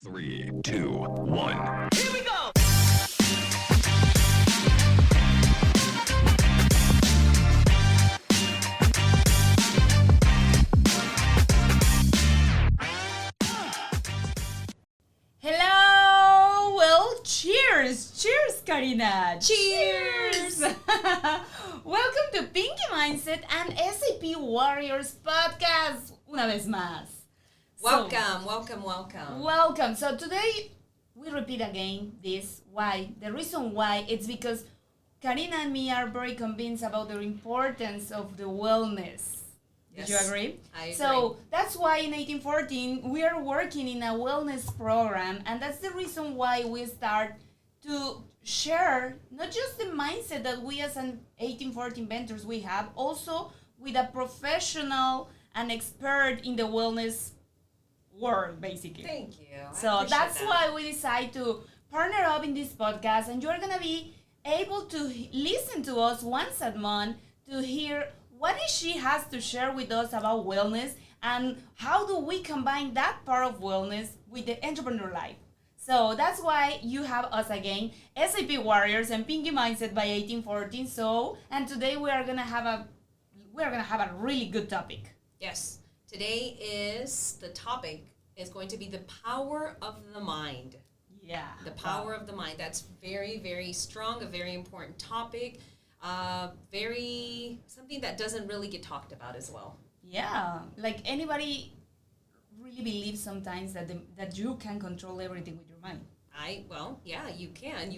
Three, two, one. Here we go! Hello! Well, cheers! Cheers, Karina! Cheers! Welcome to Pinky Mindset and SAP Warriors podcast, una vez más. Welcome. So today we repeat again this. Why? The reason why it's because Karina and me are very convinced about the importance of the wellness. Yes, Do you agree? I agree. So that's why in 1814 we are working in a wellness program, and that's the reason why we start to share not just the mindset that we as an 1814 mentors we have, also with a professional and expert in the wellness world, basically. Thank you. So that's why we decide to partner up in this podcast, and you're gonna be able to listen to us once a month to hear what she has to share with us about wellness and how do we combine that part of wellness with the entrepreneur life. So that's why you have us again, SAP Warriors and Pinky Mindset by 1814. So, and today we are gonna have a really good topic. Yes. Today the topic is going to be the power of the mind. Yeah. The power of the mind. That's very, very strong, a very important topic. Something that doesn't really get talked about as well. Yeah, like anybody really believes sometimes that you can control everything with your mind. You can.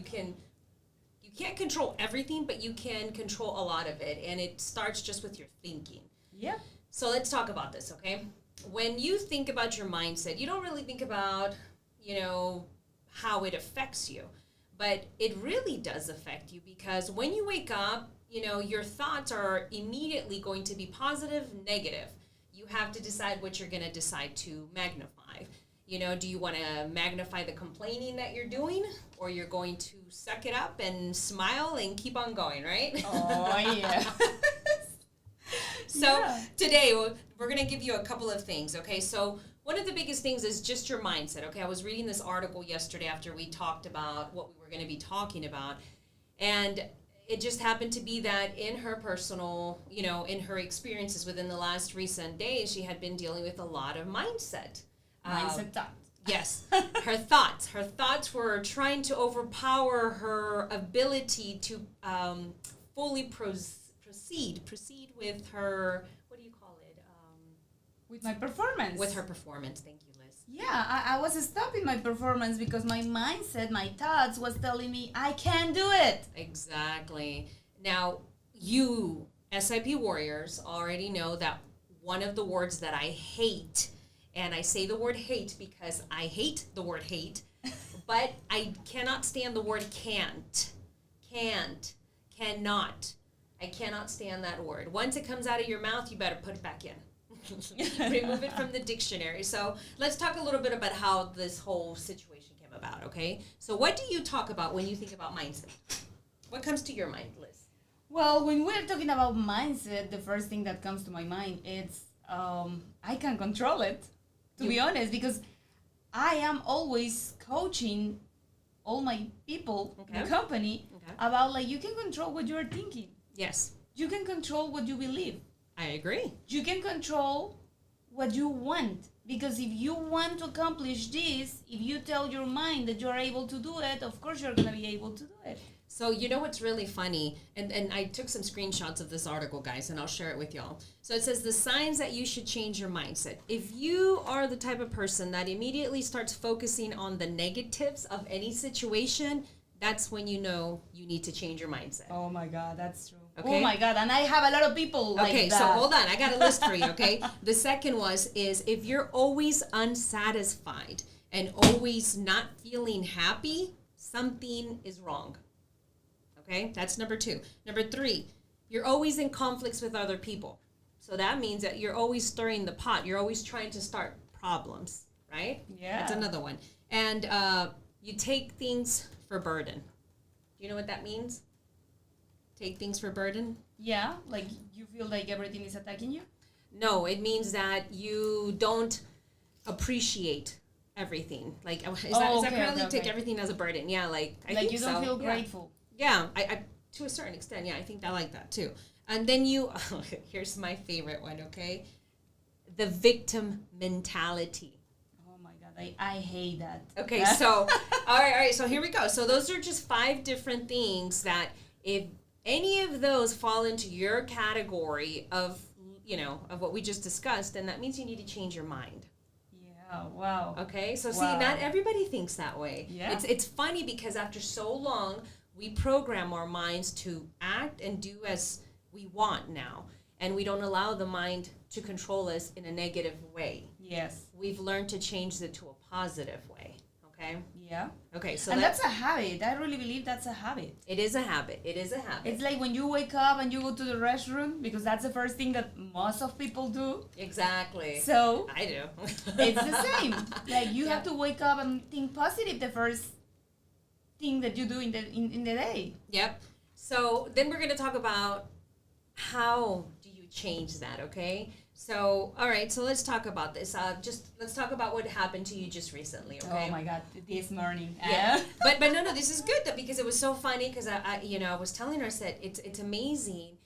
You can't control everything, but you can control a lot of it, and it starts just with your thinking. Yeah. So let's talk about this, okay? When you think about your mindset, you don't really think about, how it affects you. But it really does affect you because when you wake up, your thoughts are immediately going to be positive, negative. You have to decide what you're going to decide to magnify. Do you want to magnify the complaining that you're doing, or you're going to suck it up and smile and keep on going, right? Oh, yeah. So today we're going to give you a couple of things, okay? So one of the biggest things is just your mindset, okay? I was reading this article yesterday after we talked about what we were going to be talking about, and it just happened to be that in her personal, in her experiences within the last recent days, she had been dealing with a lot of mindset. Mindset thought. Yes, her thoughts. Her thoughts were trying to overpower her ability to fully proceed with her, what do you call it? With my performance. With her performance. Thank you, Liz. Yeah, I was stopping my performance because my mindset, my thoughts was telling me I can't do it. Exactly. Now, you, SIP Warriors, already know that one of the words that I hate, and I say the word hate because I hate the word hate, but I cannot stand the word can't, cannot. I cannot stand that word. Once it comes out of your mouth, you better put it back in. Remove it from the dictionary. So let's talk a little bit about how this whole situation came about, okay? So what do you talk about when you think about mindset? What comes to your mind, Liz? Well, when we're talking about mindset, the first thing that comes to my mind is I can control it, to be honest, because I am always coaching all my people in the company about you can control what you're thinking. Yes. You can control what you believe. I agree. You can control what you want. Because if you want to accomplish this, if you tell your mind that you're able to do it, of course you're going to be able to do it. So you know what's really funny? And I took some screenshots of this article, guys, and I'll share it with y'all. So it says the signs that you should change your mindset. If you are the type of person that immediately starts focusing on the negatives of any situation, that's when you know you need to change your mindset. Oh my God, that's true. Okay. Oh my God, and I have a lot of people like that. Okay, so hold on. I got a list for you, okay? The second is if you're always unsatisfied and always not feeling happy, something is wrong. Okay, that's number 2. Number 3, you're always in conflicts with other people. So that means that you're always stirring the pot. You're always trying to start problems, right? Yeah. That's another one. And you take things for burden. Do you know what that means? Take things for burden? Yeah, like you feel like everything is attacking you? No, it means that you don't appreciate everything. Like, is Oh, that okay, currently okay, take okay. everything as a burden? Yeah, like I Like think you don't so. feel Yeah. grateful. Yeah, I to a certain extent, yeah, I think I like that too. And then here's my favorite one, okay? The victim mentality. Oh my God, I hate that. Okay, so, all right, so here we go. So those are just 5 different things that if any of those fall into your category of, of what we just discussed, then that means you need to change your mind. Yeah, wow. Okay, so see, Wow. not everybody thinks that way. Yeah. It's funny because after so long, we program our minds to act and do as we want now, and we don't allow the mind to control us in a negative way. Yes. We've learned to change it to a positive way. Okay. Yeah. Okay. So And that's a habit. I really believe that's a habit. it is a habit. It is a habit. It's like when you wake up and you go to the restroom, because that's the first thing that most of people do. Exactly. So I do. it's the same. Like you Yeah. have to wake up and think positive the first thing that you do in the day. Yep. So then we're going to talk about how do you change that, okay? So, all right, so let's talk about this. Let's talk about what happened to you just recently, okay? Oh my God, this morning. Yeah. but no, this is good though, because it was so funny because I was telling her, I said, it's amazing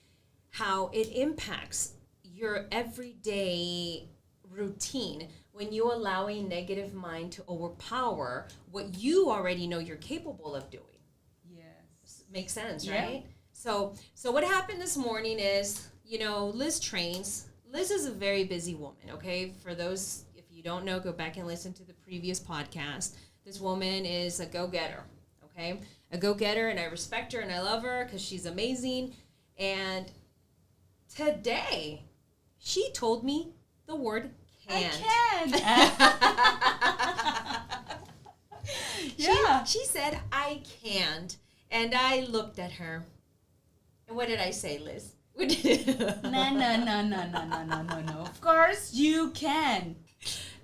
how it impacts your everyday routine when you allow a negative mind to overpower what you already know you're capable of doing. Yes. Makes sense, Yeah. right? So what happened this morning is, Liz trains. Liz is a very busy woman, okay? For those, if you don't know, go back and listen to the previous podcast. This woman is a go-getter, okay? A go-getter, and I respect her and I love her because she's amazing. And today, she told me the word can't. I can. Yeah. She said, I can't. And I looked at her. And what did I say, Liz? No. Of course you can.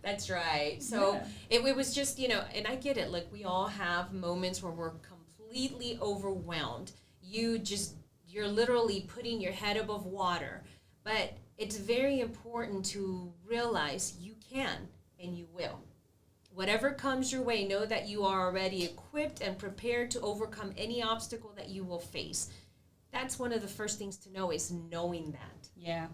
That's right. So Yeah. it was just, and I get it. Like, we all have moments where we're completely overwhelmed. You're literally putting your head above water. But it's very important to realize you can and you will. Whatever comes your way, know that you are already equipped and prepared to overcome any obstacle that you will face. That's one of the first things to know, is knowing that. Yeah.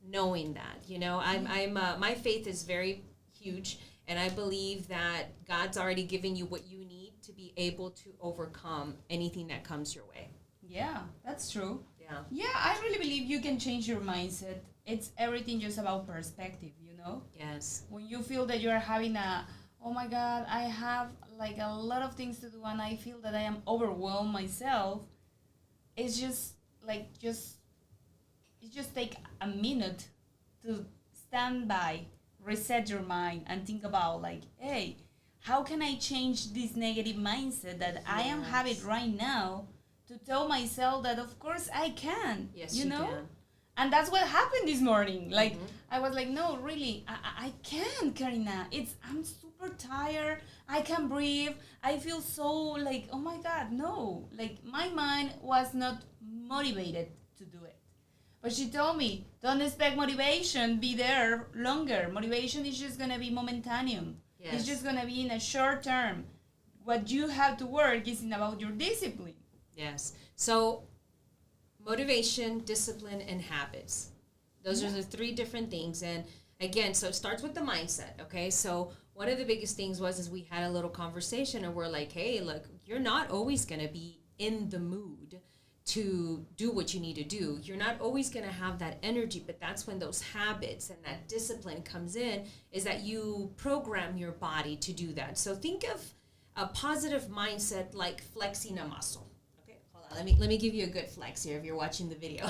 Knowing that, my faith is very huge, and I believe that God's already given you what you need to be able to overcome anything that comes your way. Yeah, that's true. Yeah. Yeah, I really believe you can change your mindset. It's everything just about perspective, Yes. When you feel that you're having oh my God, I have like a lot of things to do and I feel that I am overwhelmed myself, it's just take a minute to stand by, reset your mind, and think about like, hey, how can I change this negative mindset that I am having right now, to tell myself that of course I can. Yes, you can. And that's what happened this morning. Like, I was like, no, really, I can, Karina. I'm super tired. I can breathe. I feel so like, oh my God, no. Like, my mind was not motivated to do it. But she told me, don't expect motivation be there longer. Motivation is just going to be momentary. Yes. It's just going to be in a short term. What you have to work is about your discipline. Yes. So motivation, discipline, and habits. Those are the 3 different things. And again, so it starts with the mindset, okay? So one of the biggest things is we had a little conversation and we're like, hey, look, you're not always going to be in the mood to do what you need to do. You're not always going to have that energy, but that's when those habits and that discipline comes in, is that you program your body to do that. So think of a positive mindset like flexing a muscle. Let me give you a good flex here if you're watching the video.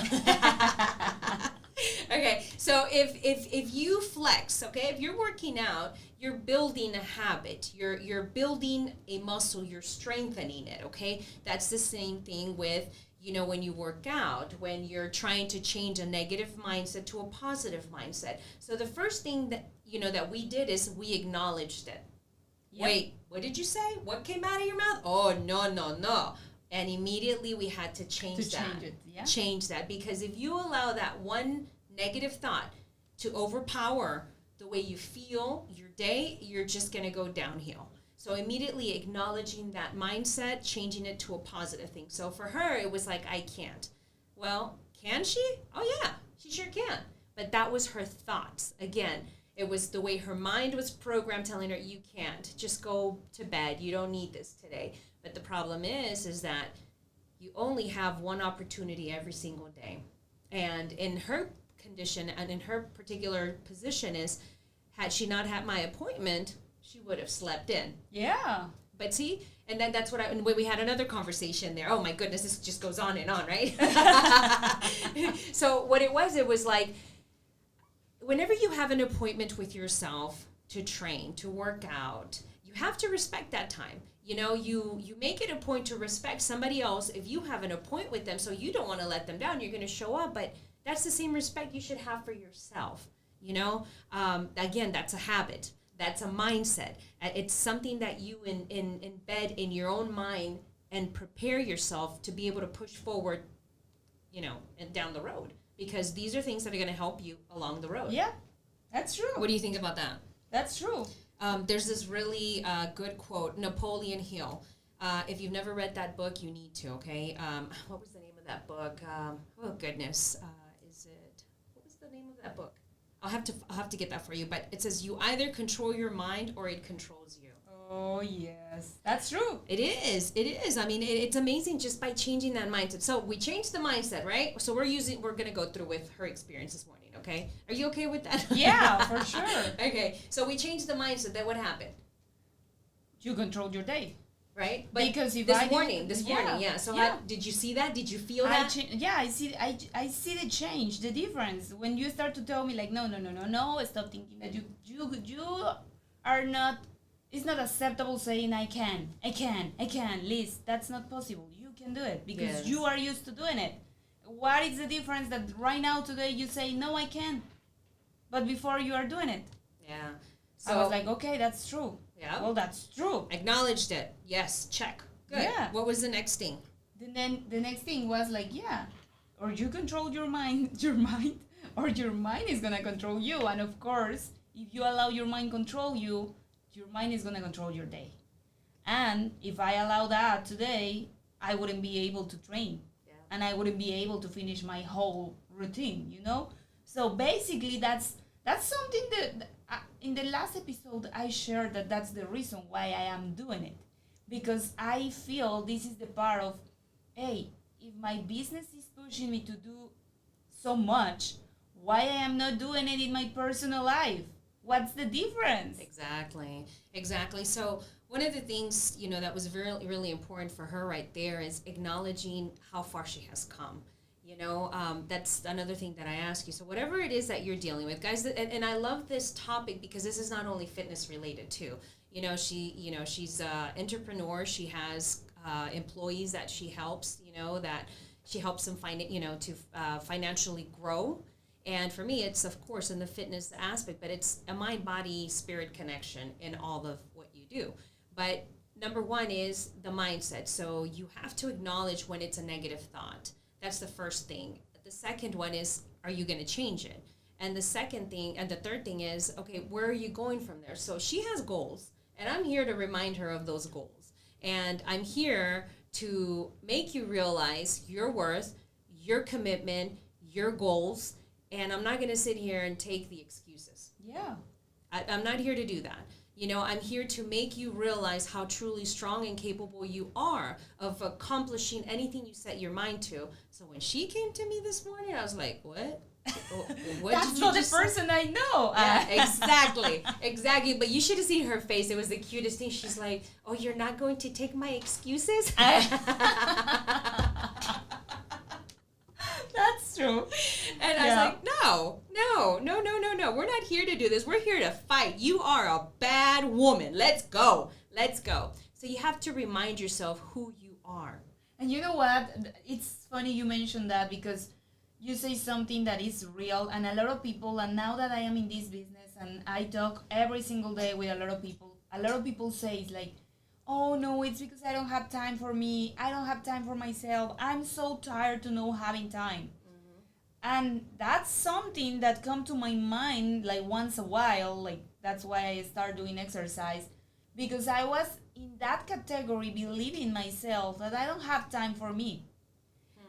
Okay, so if you flex, okay, if you're working out, you're building a habit, you're building a muscle, you're strengthening it, okay? That's the same thing with, when you work out, when you're trying to change a negative mindset to a positive mindset. So the first thing that, that we did is we acknowledged it. Yep. Wait, what did you say? What came out of your mouth? Oh, no. And immediately we had to change that. Change that, because if you allow that one negative thought to overpower the way you feel, your day, you're just going to go downhill. So immediately acknowledging that mindset, changing it to a positive thing. So for her, it was like, I can't. Well, can she? Oh, yeah, she sure can. But that was her thoughts. Again, it was the way her mind was programmed, telling her, you can't. Just go to bed. You don't need this today. But the problem is that you only have one opportunity every single day. And in her condition and in her particular position is, had she not had my appointment, she would have slept in. Yeah. But see, and then that's what and when we had another conversation there. Oh my goodness, this just goes on and on, right? So what it was like, whenever you have an appointment with yourself to train, to work out, you have to respect that time. You know, you make it a point to respect somebody else if you have an appointment with them, so you don't want to let them down. You're going to show up, but that's the same respect you should have for yourself. You know, again, that's a habit. That's a mindset. It's something that you embed in your own mind and prepare yourself to be able to push forward, you know, and down the road. Because these are things that are going to help you along the road. Yeah, that's true. What do you think about that? That's true. There's this really good quote, Napoleon Hill. If you've never read that book, you need to, okay? What was the name of that book? Oh, goodness. What was the name of that book? I'll have to get that for you. But it says, you either control your mind or it controls you. Oh, yes. That's true. It is. I mean, it's amazing just by changing that mindset. So we changed the mindset, right? So we're going to go through with her experience this morning, okay? Are you okay with that? Yeah, for sure. Okay. So we changed the mindset. Then what happened? You controlled your day. Right? But because if this morning, yeah. So yeah. did you see that? Did you feel that? I see. I see the change, the difference when you start to tell me like, no. Stop thinking that you are not. It's not acceptable saying I can. Liz, that's not possible. You can do it because Yes. you are used to doing it. What is the difference that right now today you say no, I can, but before you are doing it? Yeah. So I was like, okay, that's true. Yeah. Well, that's true. Acknowledged it. Yes. Check. Good. Yeah. What was the next thing? Then the next thing was like, yeah, or you control your mind, or your mind is gonna control you. And of course, if you allow your mind control you, your mind is gonna control your day. And if I allow that today, I wouldn't be able to train, and I wouldn't be able to finish my whole routine. You know. So basically, that's something that in the last episode I shared that's the reason why I am doing it, because I feel this is the part of, hey, if my business is pushing me to do so much, why I am not doing it in my personal life? What's the difference? Exactly. So one of the things, you know, that was really, really important for her right there is acknowledging how far she has come. You know, that's another thing that I ask you. So whatever it is that you're dealing with, guys, and I love this topic because this is not only fitness related too. You know, she's an entrepreneur. She has employees that she helps, you know, that she helps them to financially grow. And for me, it's, of course, in the fitness aspect, but it's a mind, body, spirit connection in all of what you do. But number one is the mindset. So you have to acknowledge when it's a negative thought. That's the first thing. The second one is, are you going to change it? And the second thing, and the third thing is, okay, where are you going from there? So she has goals, and I'm here to remind her of those goals. And I'm here to make you realize your worth, your commitment, your goals, and I'm not going to sit here and take the excuses. Yeah. I'm not here to do that. You know, I'm here to make you realize how truly strong and capable you are of accomplishing anything you set your mind to. So when she came to me this morning, I was like, what? What That's did you not the just person I know. Yeah, exactly. But you should have seen her face. It was the cutest thing. She's like, oh, you're not going to take my excuses? That's true. And I was like, no. We're not here to do this. We're here to fight. You are a bad woman. Let's go. So you have to remind yourself who you are. And you know what? It's funny you mentioned that because you say something that is real, and a lot of people, and now that I am in this business and I talk every single day with a lot of people say it's like, oh no, it's because I don't have time for me. I don't have time for myself. I'm so tired to not having time. And that's something that come to my mind like once a while, like That's why I started doing exercise, because I was in that category, believing myself that I don't have time for me.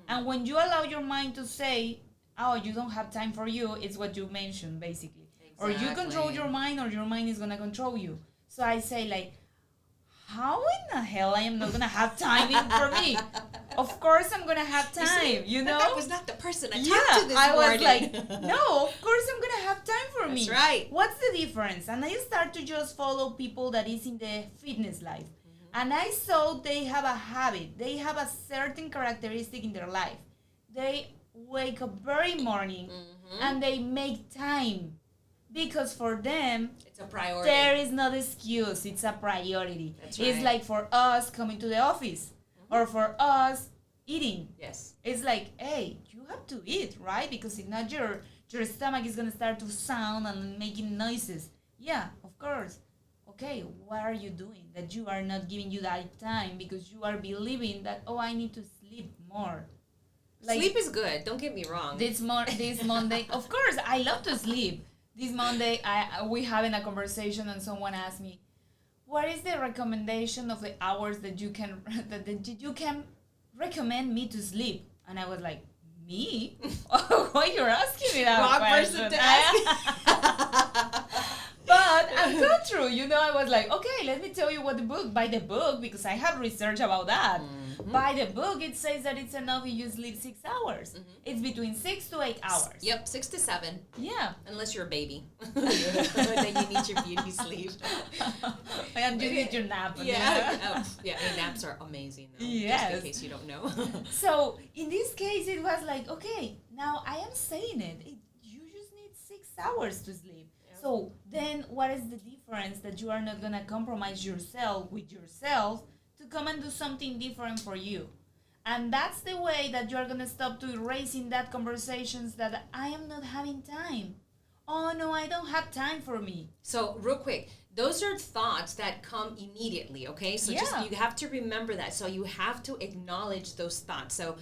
And when you allow your mind to say, oh, you don't have time for you, it's what you mentioned, basically. Or you control your mind, or your mind is going to control you. So I say, like, how in the hell I am not going to have time for me? Of course I'm going to have time, you know? That was not the person I talked to this morning. I was like, no, of course I'm going to have time for me. That's right. What's the difference? And I start to just follow people that is in the fitness life. And I saw they have a habit. They have a certain characteristic in their life. They wake up very morning and they make time. Because for them, it's a priority. There is no excuse. It's a priority. That's right. It's like for us coming to the office or for us eating. Yes. It's like, hey, you have to eat, right? Because if not, your stomach is going to start to sound and making noises. Yeah, of course. Okay, what are you doing that you are not giving you that time because you are believing that, oh, I need to sleep more. Like, sleep is good. Don't get me wrong. This Monday, of course, I love to sleep. This Monday, we having a conversation and someone asked me, what is the recommendation of the hours that you can recommend me to sleep? And I was like, me? Why you're asking me that Wrong question? person to ask. But I've gone through, I was like, okay, let me tell you by the book, because I have research about that. By the book, it says that it's enough if you sleep 6 hours. It's between 6 to 8 hours. Yep, 6 to 7. Yeah. Unless you're a baby. Then you need your beauty sleep. And you need your nap. Yeah. Naps are amazing, though. Yes. Just in case you don't know. So, in this case, it was like, okay, now I am saying it. You just need 6 hours to sleep. So then what is the difference that you are not going to compromise yourself with yourself to come and do something different for you? And that's the way that you are going to stop to erasing that conversations that I am not having time. Oh, no, I don't have time for me. So real quick, those are thoughts that come immediately, okay? So just you have to remember that. So you have to acknowledge those thoughts. So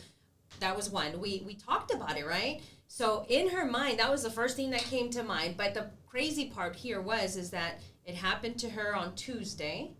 that was one. We talked about it, right? So in her mind, that was the first thing that came to mind. But the crazy part here is that it happened to her on Tuesday,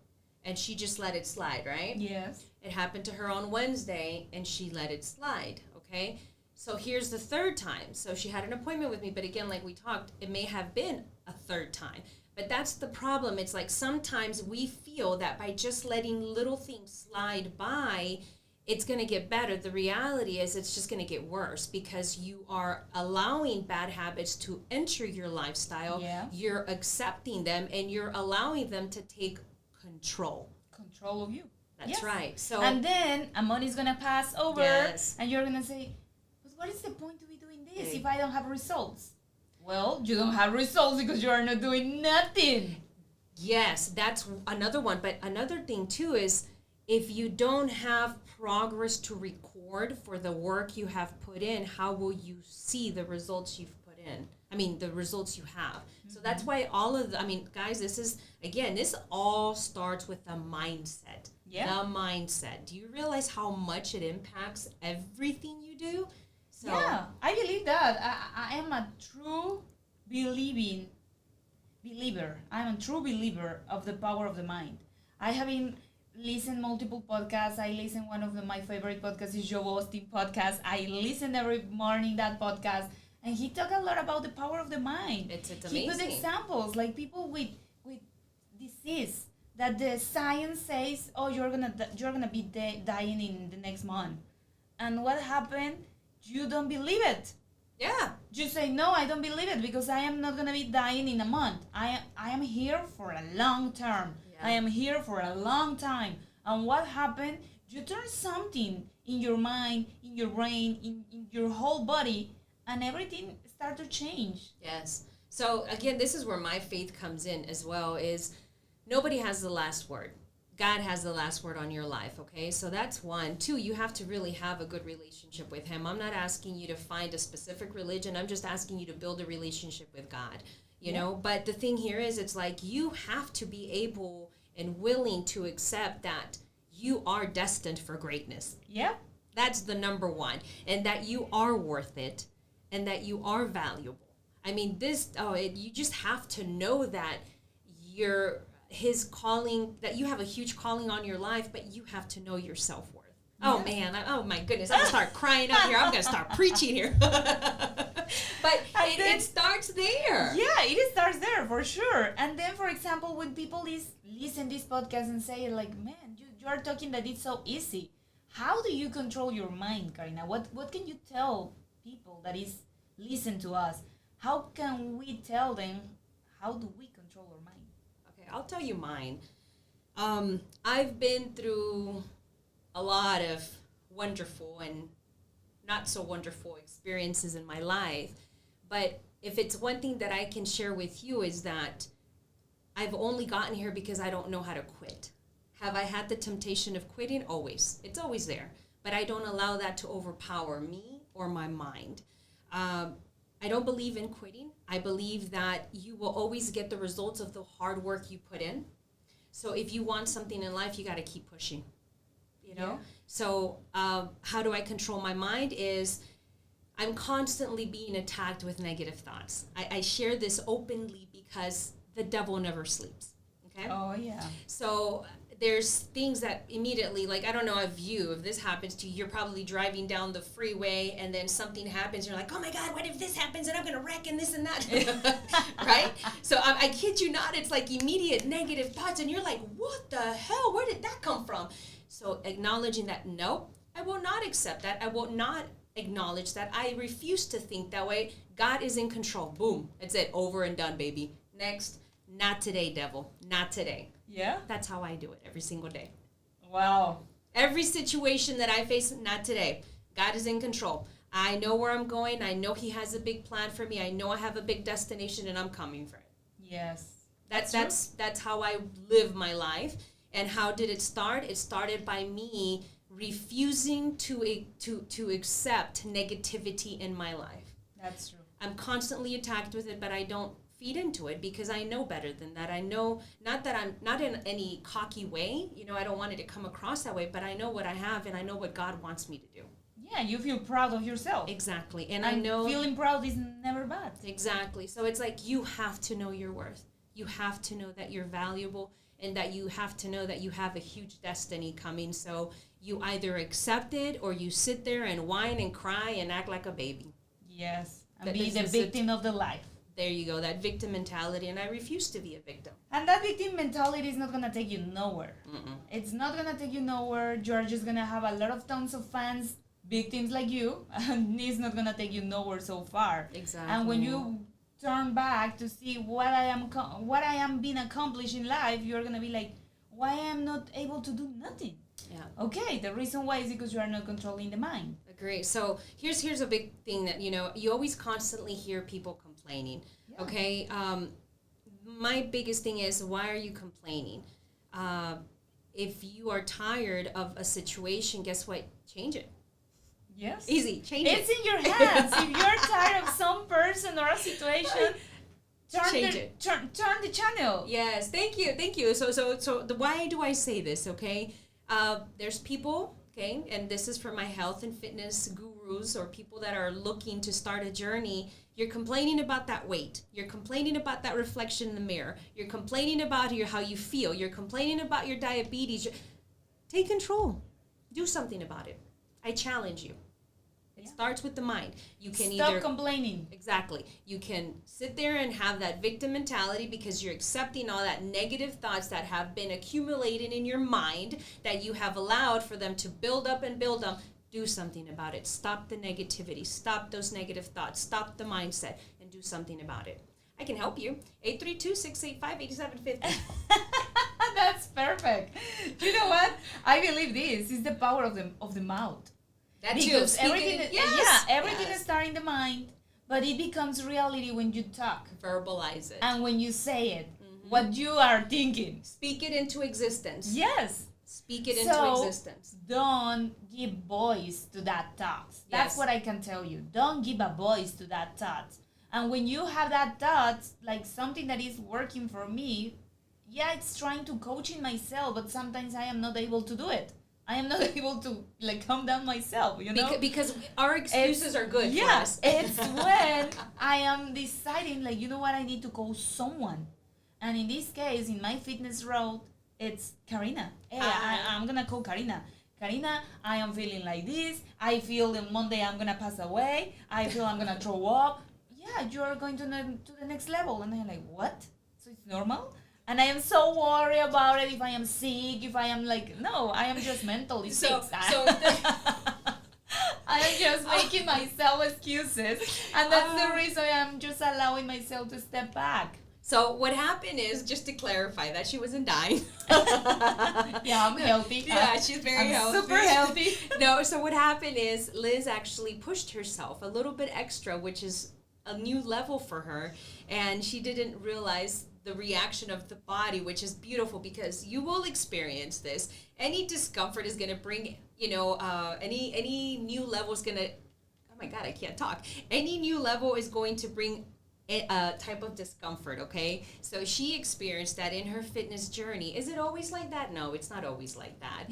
and she just let it slide, right? Yes. It happened to her on Wednesday, and she let it slide, okay? So here's the third time. So she had an appointment with me, but again, like we talked, it may have been a third time. But that's the problem. It's like sometimes we feel that by just letting little things slide by, it's going to get better. The reality is it's just going to get worse because you are allowing bad habits to enter your lifestyle. Yeah. You're accepting them and you're allowing them to take control. Control of you. That's right. So and then a money's going to pass over and you're going to say, but what is the point to be doing this if I don't have results? Well, you don't have results because you are not doing nothing. Yes, that's another one. But another thing too is if you don't have progress to record for the work you have put in, how will you see the results you've put in? I mean, the results you have. Mm-hmm. So that's why guys, this all starts with the mindset. Yeah. The mindset. Do you realize how much it impacts everything you do? So, yeah, I believe that. I am a true believer. I'm a true believer of the power of the mind. I have been listen multiple podcasts. I listen one of my favorite podcasts is Joe Austin podcast. I listen every morning that podcast, and he talk a lot about the power of the mind. It's amazing. He put examples like people with disease that the science says, oh, you're gonna be dying in the next month, and what happened? You don't believe it. Yeah. You say, no, I don't believe it because I am not gonna be dying in a month. I am here for a long term. I am here for a long time. And what happened? You turn something in your mind, in your brain, in your whole body, and everything start to change. Yes. So again, this is where my faith comes in as well, is nobody has the last word. God has the last word on your life, okay? So that's one. Two, you have to really have a good relationship with him. I'm not asking you to find a specific religion. I'm just asking you to build a relationship with God. You know, but the thing here is it's like you have to be able and willing to accept that you are destined for greatness. Yeah. That's the number one. And that you are worth it and that you are valuable. I mean, you just have to know that his calling, that you have a huge calling on your life, but you have to know your self-worth. Oh man, oh my goodness, I'm gonna start crying up here. I'm gonna start preaching here. But it starts there. Yeah, it starts there for sure. And then, for example, when people listen this podcast and say like, man, you are talking that it's so easy. How do you control your mind, Karina? What can you tell people that is listen to us? How can we tell them, how do we control our mind? Okay, I'll tell you mine. I've been through a lot of wonderful and not so wonderful experiences in my life. But if it's one thing that I can share with you is that I've only gotten here because I don't know how to quit. Have I had the temptation of quitting? Always. It's always there. But I don't allow that to overpower me or my mind. I don't believe in quitting. I believe that you will always get the results of the hard work you put in. So if you want something in life, you got to keep pushing. You know? Yeah. So how do I control my mind is I'm constantly being attacked with negative thoughts. I share this openly because the devil never sleeps. Okay? Oh, yeah. So there's things that immediately, like, I don't know if this happens to you, you're probably driving down the freeway and then something happens. You're like, oh my God, what if this happens and I'm going to wreck and this and that, right? So I kid you not, it's like immediate negative thoughts and you're like, what the hell? Where did that come from? So acknowledging that, no, I will not accept that. I will not acknowledge that. I refuse to think that way. God is in control. Boom. That's it. Over and done, baby. Next. Not today, devil. Not today. Yeah? That's how I do it every single day. Wow. Every situation that I face, not today. God is in control. I know where I'm going. I know he has a big plan for me. I know I have a big destination and I'm coming for it. Yes. That's how I live my life. And how did it start? It started by me refusing to accept negativity in my life. That's true. I'm constantly attacked with it, but I don't feed into it because I know better than that. I know, not that I'm not in any cocky way, I don't want it to come across that way, but I know what I have and I know what God wants me to do. Yeah, you feel proud of yourself. Exactly. And I know feeling proud is never bad. Exactly. So it's like you have to know your worth. You have to know that you're valuable and that you have to know that you have a huge destiny coming. So you either accept it or you sit there and whine and cry and act like a baby. Yes. And be the victim of the life. There you go, that victim mentality, and I refuse to be a victim. And that victim mentality is not going to take you nowhere. Mm-mm. It's not going to take you nowhere. You're just going to have a lot of tons of fans, victims like you, and it's not going to take you nowhere so far. Exactly. And when you turn back to see what I am being accomplished in life, you're going to be like, why I am not able to do nothing? Yeah. Okay, the reason why is because you are not controlling the mind. Agree. So here's a big thing that, you always constantly hear people complaining. Yeah. Okay. My biggest thing is, why are you complaining? If you are tired of a situation, guess what? Change it. Yes. Easy. Change it. It's in your hands. If you're tired of some person or a situation, turn the channel. Yes. Thank you. So why do I say this? Okay. There's people. Okay, and this is for my health and fitness gurus or people that are looking to start a journey. You're complaining about that weight. You're complaining about that reflection in the mirror. You're complaining about how you feel. You're complaining about your diabetes. Take control. Do something about it. I challenge you. It starts with the mind. You can Stop complaining. Exactly. You can sit there and have that victim mentality because you're accepting all that negative thoughts that have been accumulating in your mind that you have allowed for them to build up and build up. Do something about it. Stop the negativity. Stop those negative thoughts. Stop the mindset and do something about it. I can help you. 832-685-8750. That's perfect. You know what? I believe this is the power of the mouth. That because too. Everything is starting in the mind, but it becomes reality when you talk. Verbalize it. And when you say it, what you are thinking. Speak it into existence. Yes. Speak it into existence. Don't give voice to that thought. That's what I can tell you. Don't give a voice to that thought. And when you have that thought, like something that is working for me, it's trying to coaching myself, but sometimes I am not able to do it. I am not able to calm down myself, Because our excuses are good for us. It's when I am deciding, you know what, I need to call someone. And in this case, in my fitness road, it's Karina. Hey, I'm gonna call Karina. Karina, I am feeling like this. I feel on Monday I'm gonna pass away. I feel I'm gonna throw up. Yeah, you are going to the next level. And I'm like, what? So it's normal? And I am so worried about it. If I am sick, if I am like, no, I am just mentally sick. I am just making myself excuses. And that's the reason I'm just allowing myself to step back. So what happened is, just to clarify, that she wasn't dying. Yeah, I'm healthy. Yeah, she's very healthy. Super healthy. No, so what happened is Liz actually pushed herself a little bit extra, which is a new level for her. And she didn't realize the reaction of the body, which is beautiful, because you will experience this. Any discomfort is going to bring, any new level is going to, oh my God, I can't talk. Any new level is going to bring a type of discomfort, okay? So she experienced that in her fitness journey. Is it always like that? No, it's not always like that.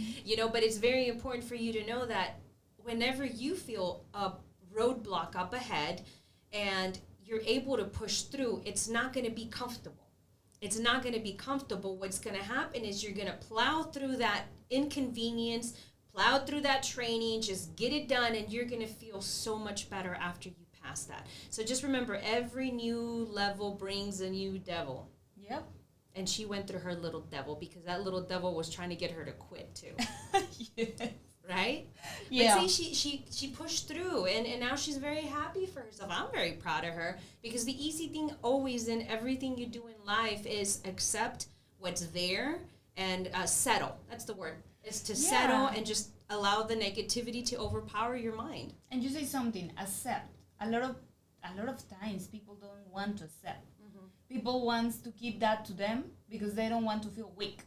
But it's very important for you to know that whenever you feel a roadblock up ahead and you're able to push through, it's not going to be comfortable. It's not going to be comfortable. What's going to happen is you're going to plow through that inconvenience, plow through that training, just get it done, and you're going to feel so much better after you pass that. So just remember, every new level brings a new devil. Yep. And she went through her little devil, because that little devil was trying to get her to quit too. Yes. Right? Yeah. But see, she pushed through, and now she's very happy for herself. I'm very proud of her, because the easy thing always in everything you do in life is accept what's there and settle. That's the word. Is to settle and just allow the negativity to overpower your mind. And you say something, accept. A lot of times people don't want to accept. Mm-hmm. People want to keep that to them because they don't want to feel weak.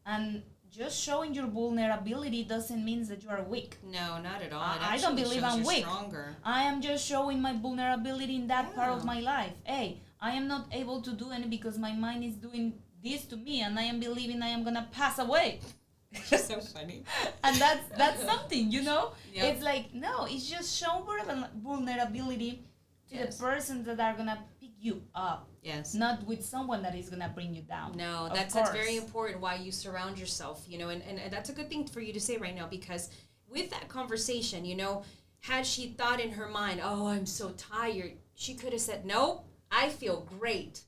And just showing your vulnerability doesn't mean that you are weak. No, not at all. I don't believe I'm weak. Stronger. I am just showing my vulnerability in that part of my life. Hey, I am not able to do any because my mind is doing this to me, and I am believing I am gonna pass away. So funny. And that's something, Yep. It's like, no, it's just show vulnerability to the persons that are gonna pick you up. Yes. Not with someone that is gonna bring you down. No, that's very important, why you surround yourself, and that's a good thing for you to say right now, because with that conversation, had she thought in her mind, oh, I'm so tired, she could have said, no, I feel great.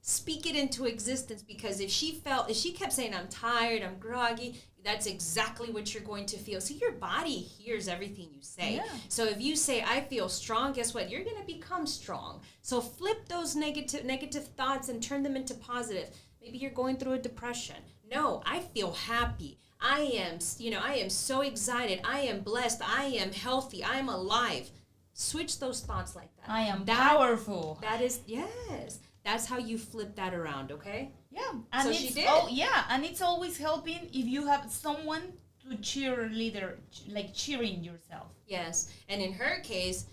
Speak it into existence, because if she kept saying, I'm tired, I'm groggy, that's exactly what you're going to feel. So your body hears everything you say. Yeah. So if you say, I feel strong, guess what? You're going to become strong. So flip those negative thoughts and turn them into positive. Maybe you're going through a depression. No, I feel happy. I am so excited. I am blessed. I am healthy. I am alive. Switch those thoughts like that. I am powerful. That is, yes. That's how you flip that around, okay? Yeah. And so she did. And it's always helping if you have someone to cheerleader, like cheering yourself. Yes. And in her case,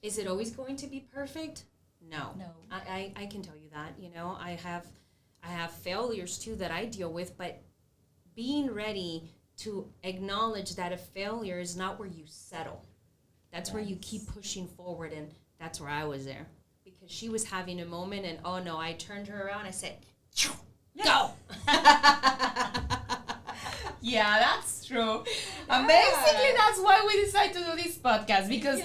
is it always going to be perfect? No. I can tell you that, I have failures too that I deal with, but being ready to acknowledge that a failure is not where you settle. That's where you keep pushing forward, and that's where I was there. Because she was having a moment, and oh no, I turned her around. I said, "Go!" Yeah, that's true. And basically, that's why we decided to do this podcast, because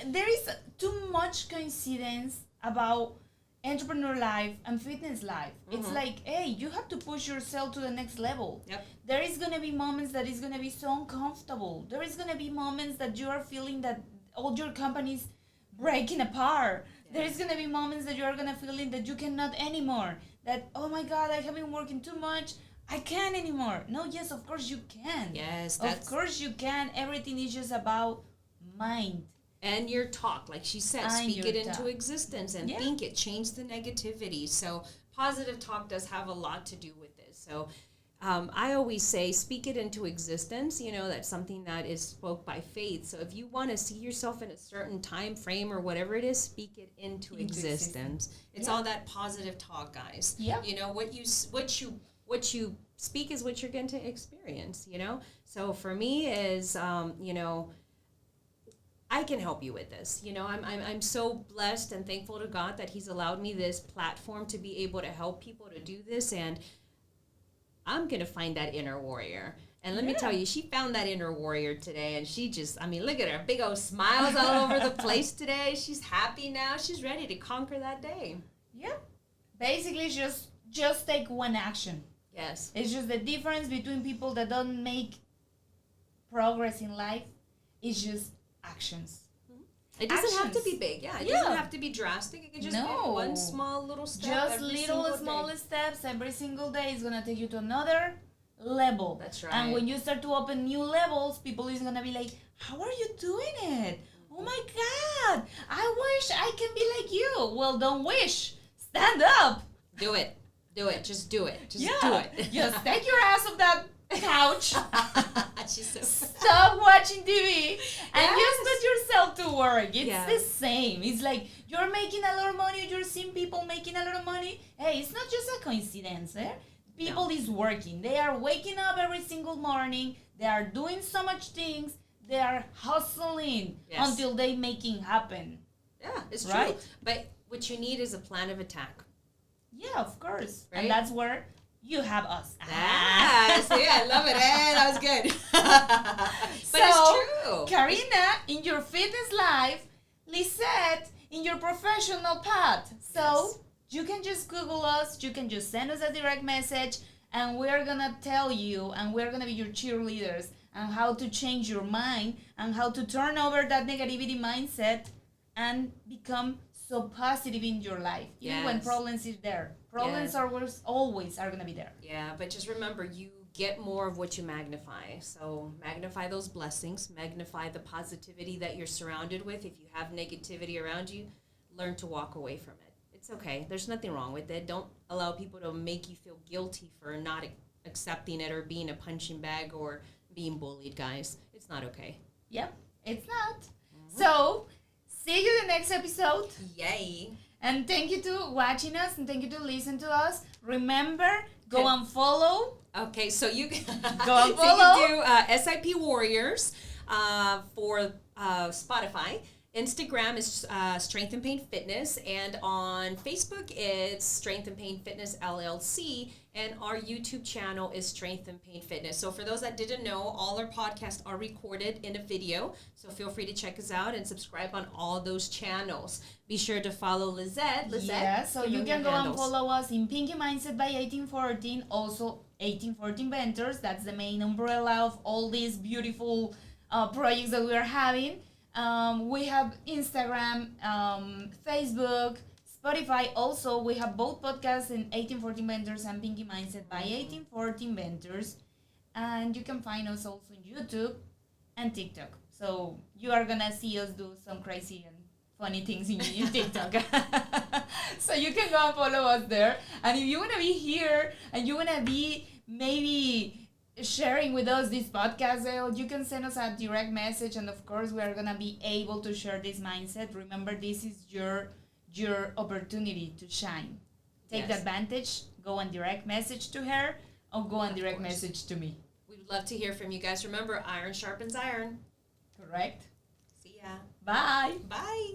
there is too much coincidence about entrepreneur life and fitness life. Mm-hmm. It's like, hey, you have to push yourself to the next level. Yep. There is gonna be moments that is gonna be so uncomfortable. There is gonna be moments that you are feeling that all your companies breaking apart. Yes. There is going to be moments that you are going to feel that you cannot anymore. That, oh my God, I have been working too much. I can't anymore. No, yes, of course you can. Yes. Of course you can. Everything is just about mind. And your talk, like she said, speak it into existence and think it. Change the negativity. So positive talk does have a lot to do with this. So I always say, speak it into existence. That's something that is spoke by faith. So if you want to see yourself in a certain time frame or whatever it is, speak it into existence. It's all that positive talk, guys. Yeah. What you speak is what you're going to experience. So for me is, I I can help you with this. You know, I'm so blessed and thankful to God that He's allowed me this platform to be able to help people to do this. And I'm going to find that inner warrior. And let me tell you, she found that inner warrior today. And she just, I mean, look at her, big old smiles all over the place today. She's happy now. She's ready to conquer that day. Yeah. Basically, just take one action. Yes. It's just the difference between people that don't make progress in life is just actions. It doesn't have to Actions. be big. Yeah. It Yeah. doesn't have to be drastic. It can just be No. one small little step. Just every little single small day. steps every single day is gonna take you to another level. That's right. And when you start to open new levels, people is gonna be like, "How are you doing it? Oh my God! I wish I can be like you." Well, don't wish. Stand up. Do it. Do it. Just do it. Just Yeah. do it. Just take your ass off that couch. She's so Stop watching TV and Yes. just put yourself to work. It's Yeah. the same. It's like you're making a lot of money, you're seeing people making a lot of money. Hey, it's not just a coincidence. People is working. They are waking up every single morning. They are doing so much things. They are hustling Yes. until they making happen. Yeah, it's true. Right? But what you need is a plan of attack. Yeah, of course. Right? And that's where you have us. Ah, see, I love it. Hey, that was good. But So, it's true. Karina, in your fitness life, Lisette, in your professional path. So Yes. you can just Google us, you can just send us a direct message, and we're gonna tell you, and we're gonna be your cheerleaders, on how to change your mind, and how to turn over that negativity mindset and become so positive in your life. Even when Yes. problems is there. Problems Yes. are always are gonna be there. Yeah, but just remember, you get more of what you magnify. So magnify those blessings, magnify the positivity that you're surrounded with. If you have negativity around you, learn to walk away from it. It's okay. There's nothing wrong with it. Don't allow people to make you feel guilty for not accepting it or being a punching bag or being bullied, guys. It's not okay. Yep, it's not. So, see you the next episode. Yay. And thank you to watching us and thank you to listen to us. Remember, go Okay. and follow. Okay, so you can Go and so follow. you do SIP Warriors for Spotify. Instagram is Strength and Pain Fitness, and on Facebook it's Strength and Pain Fitness LLC, and our YouTube channel is Strength and Pain Fitness. So for those that didn't know, all our podcasts are recorded in a video, so feel free to check us out and subscribe on all those channels. Be sure to follow Lizette. Yeah, so give you them can your go handles. and follow us in Pinky Mindset by 1814. Also, 1814 Ventures. That's the main umbrella of all these beautiful projects that we are having. We have Instagram, Facebook, Spotify. Also, we have both podcasts in 1814 Ventures and Pinky Mindset by 1814 Ventures. And you can find us also on YouTube and TikTok. So you are gonna see us do some crazy and funny things in TikTok. So you can go and follow us there. And if you wanna be here and you wanna be maybe sharing with us this podcast, you can send us a direct message, and of course we are gonna be able to share this mindset. Remember, this is your opportunity to shine. Take Yes. advantage. Go and direct message to her, or go and direct course. message to me. We would love to hear from you guys. Remember, iron sharpens iron. Correct. See ya. Bye. Bye.